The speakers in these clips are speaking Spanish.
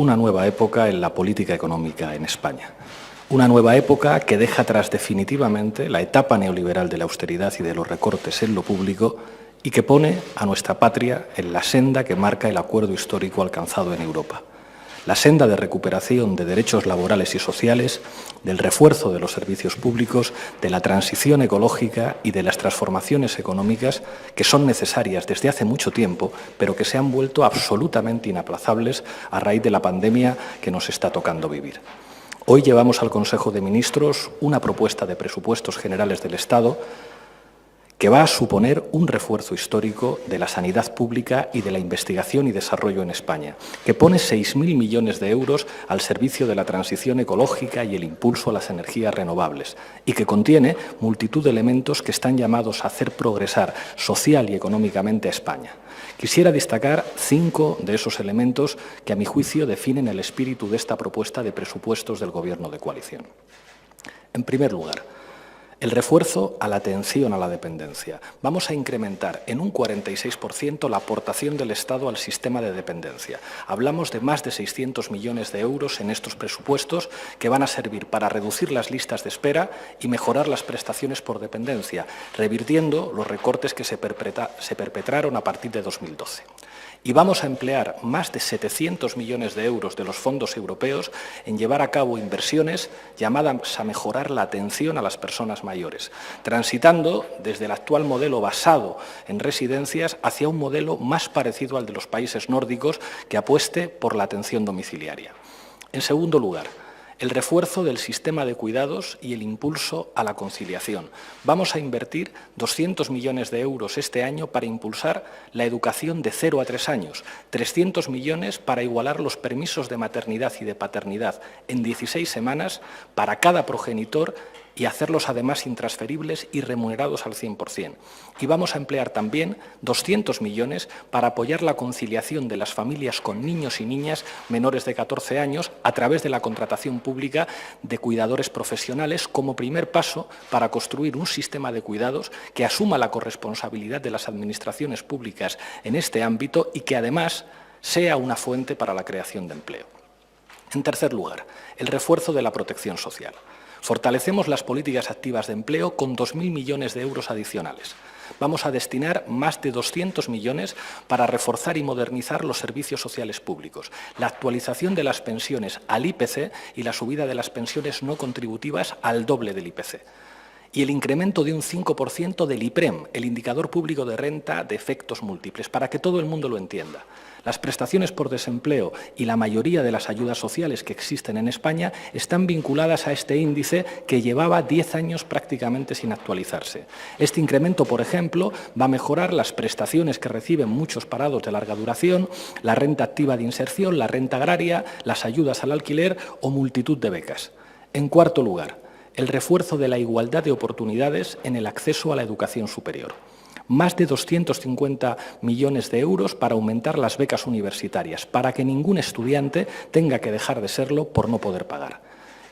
una nueva época en la política económica en España. Una nueva época que deja atrás definitivamente la etapa neoliberal de la austeridad y de los recortes en lo público y que pone a nuestra patria en la senda que marca el acuerdo histórico alcanzado en Europa. La senda de recuperación de derechos laborales y sociales, del refuerzo de los servicios públicos, de la transición ecológica y de las transformaciones económicas que son necesarias desde hace mucho tiempo, pero que se han vuelto absolutamente inaplazables a raíz de la pandemia que nos está tocando vivir. Hoy llevamos al Consejo de Ministros una propuesta de presupuestos generales del Estado que va a suponer un refuerzo histórico de la sanidad pública y de la investigación y desarrollo en España, que pone 6.000 millones de euros al servicio de la transición ecológica y el impulso a las energías renovables, y que contiene multitud de elementos que están llamados a hacer progresar social y económicamente a España. Quisiera destacar 5 de esos elementos que, a mi juicio, definen el espíritu de esta propuesta de presupuestos del Gobierno de coalición. En primer lugar, el refuerzo a la atención a la dependencia. Vamos a incrementar en un 46% la aportación del Estado al sistema de dependencia. Hablamos de más de 600 millones de euros en estos presupuestos que van a servir para reducir las listas de espera y mejorar las prestaciones por dependencia, revirtiendo los recortes que se perpetraron a partir de 2012. Y vamos a emplear más de 700 millones de euros de los fondos europeos en llevar a cabo inversiones llamadas a mejorar la atención a las personas mayores, transitando desde el actual modelo basado en residencias hacia un modelo más parecido al de los países nórdicos que apueste por la atención domiciliaria. En segundo lugar, el refuerzo del sistema de cuidados y el impulso a la conciliación. Vamos a invertir 200 millones de euros este año para impulsar la educación de 0 a 3 años, 300 millones para igualar los permisos de maternidad y de paternidad en 16 semanas para cada progenitor y hacerlos además intransferibles y remunerados al 100%. Y vamos a emplear también 200 millones para apoyar la conciliación de las familias con niños y niñas menores de 14 años a través de la contratación pública de cuidadores profesionales como primer paso para construir un sistema de cuidados que asuma la corresponsabilidad de las administraciones públicas en este ámbito y que además sea una fuente para la creación de empleo. En tercer lugar, el refuerzo de la protección social. Fortalecemos las políticas activas de empleo con 2.000 millones de euros adicionales. Vamos a destinar más de 200 millones para reforzar y modernizar los servicios sociales públicos, la actualización de las pensiones al IPC y la subida de las pensiones no contributivas al doble del IPC. Y el incremento de un 5% del IPREM, el indicador público de renta de efectos múltiples, para que todo el mundo lo entienda. Las prestaciones por desempleo y la mayoría de las ayudas sociales que existen en España están vinculadas a este índice que llevaba 10 años prácticamente sin actualizarse. Este incremento, por ejemplo, va a mejorar las prestaciones que reciben muchos parados de larga duración, la renta activa de inserción, la renta agraria, las ayudas al alquiler o multitud de becas. En cuarto lugar, el refuerzo de la igualdad de oportunidades en el acceso a la educación superior. Más de 250 millones de euros para aumentar las becas universitarias, para que ningún estudiante tenga que dejar de serlo por no poder pagar.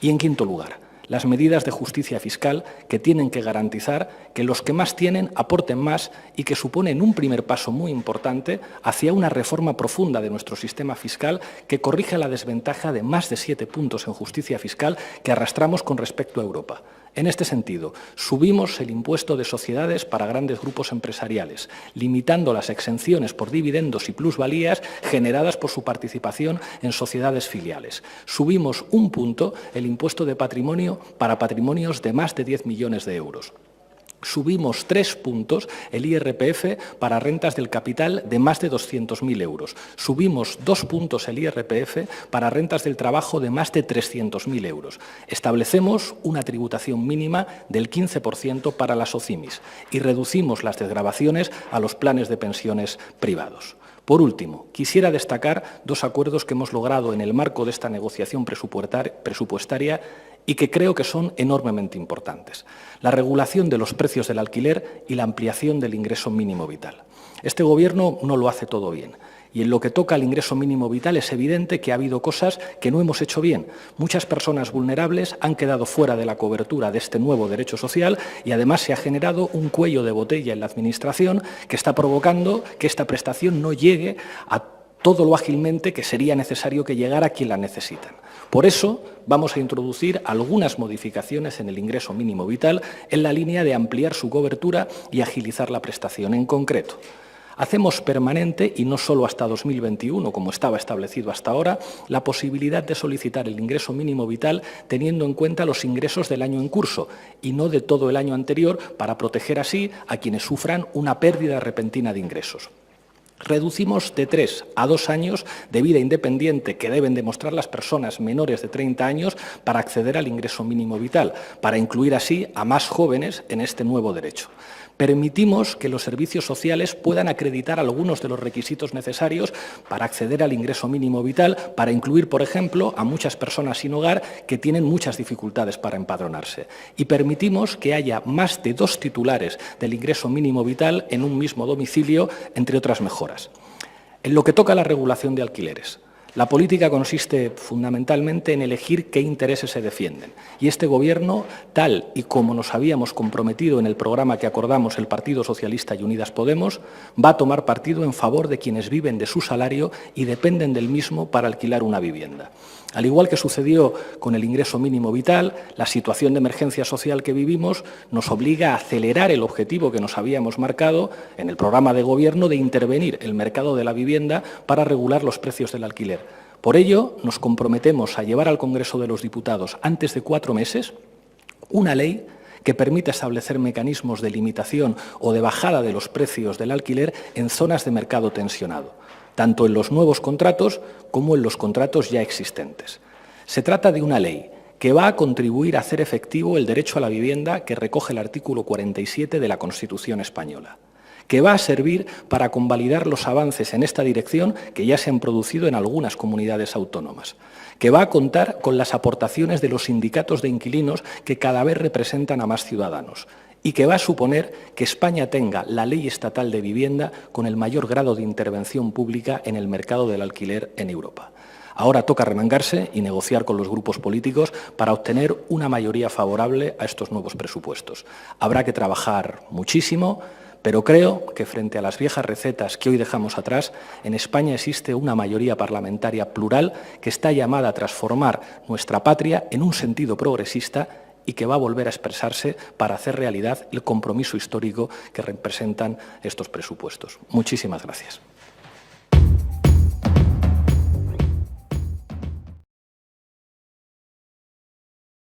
Y en quinto lugar, las medidas de justicia fiscal que tienen que garantizar que los que más tienen aporten más y que suponen un primer paso muy importante hacia una reforma profunda de nuestro sistema fiscal que corrige la desventaja de más de 7 puntos en justicia fiscal que arrastramos con respecto a Europa. En este sentido, subimos el impuesto de sociedades para grandes grupos empresariales, limitando las exenciones por dividendos y plusvalías generadas por su participación en sociedades filiales. Subimos 1 punto el impuesto de patrimonio para patrimonios de más de 10 millones de euros. Subimos 3 puntos el IRPF para rentas del capital de más de 200.000 euros. Subimos 2 puntos el IRPF para rentas del trabajo de más de 300.000 euros. Establecemos una tributación mínima del 15% para las OCIMIs y reducimos las desgravaciones a los planes de pensiones privados. Por último, quisiera destacar 2 acuerdos que hemos logrado en el marco de esta negociación presupuestaria y que creo que son enormemente importantes. La regulación de los precios del alquiler y la ampliación del ingreso mínimo vital. Este Gobierno no lo hace todo bien. Y en lo que toca al ingreso mínimo vital es evidente que ha habido cosas que no hemos hecho bien. Muchas personas vulnerables han quedado fuera de la cobertura de este nuevo derecho social y además se ha generado un cuello de botella en la Administración que está provocando que esta prestación no llegue a todo lo ágilmente que sería necesario que llegara a quien la necesitan. Por eso vamos a introducir algunas modificaciones en el ingreso mínimo vital en la línea de ampliar su cobertura y agilizar la prestación. En concreto, hacemos permanente, y no solo hasta 2021, como estaba establecido hasta ahora, la posibilidad de solicitar el ingreso mínimo vital teniendo en cuenta los ingresos del año en curso y no de todo el año anterior, para proteger así a quienes sufran una pérdida repentina de ingresos. Reducimos de 3 a 2 años de vida independiente que deben demostrar las personas menores de 30 años para acceder al ingreso mínimo vital, para incluir así a más jóvenes en este nuevo derecho. Permitimos que los servicios sociales puedan acreditar algunos de los requisitos necesarios para acceder al ingreso mínimo vital, para incluir, por ejemplo, a muchas personas sin hogar que tienen muchas dificultades para empadronarse. Y permitimos que haya más de 2 titulares del ingreso mínimo vital en un mismo domicilio, entre otras mejoras. En lo que toca a la regulación de alquileres, la política consiste fundamentalmente en elegir qué intereses se defienden. Y este Gobierno, tal y como nos habíamos comprometido en el programa que acordamos el Partido Socialista y Unidas Podemos, va a tomar partido en favor de quienes viven de su salario y dependen del mismo para alquilar una vivienda. Al igual que sucedió con el ingreso mínimo vital, la situación de emergencia social que vivimos nos obliga a acelerar el objetivo que nos habíamos marcado en el programa de Gobierno de intervenir el mercado de la vivienda para regular los precios del alquiler. Por ello, nos comprometemos a llevar al Congreso de los Diputados, antes de 4 meses, una ley que permita establecer mecanismos de limitación o de bajada de los precios del alquiler en zonas de mercado tensionado, tanto en los nuevos contratos como en los contratos ya existentes. Se trata de una ley que va a contribuir a hacer efectivo el derecho a la vivienda que recoge el artículo 47 de la Constitución española, que va a servir para convalidar los avances en esta dirección que ya se han producido en algunas comunidades autónomas, que va a contar con las aportaciones de los sindicatos de inquilinos que cada vez representan a más ciudadanos, y que va a suponer que España tenga la ley estatal de vivienda con el mayor grado de intervención pública en el mercado del alquiler en Europa. Ahora toca remangarse y negociar con los grupos políticos para obtener una mayoría favorable a estos nuevos presupuestos. Habrá que trabajar muchísimo, pero creo que frente a las viejas recetas que hoy dejamos atrás, en España existe una mayoría parlamentaria plural que está llamada a transformar nuestra patria en un sentido progresista y que va a volver a expresarse para hacer realidad el compromiso histórico que representan estos presupuestos. Muchísimas gracias.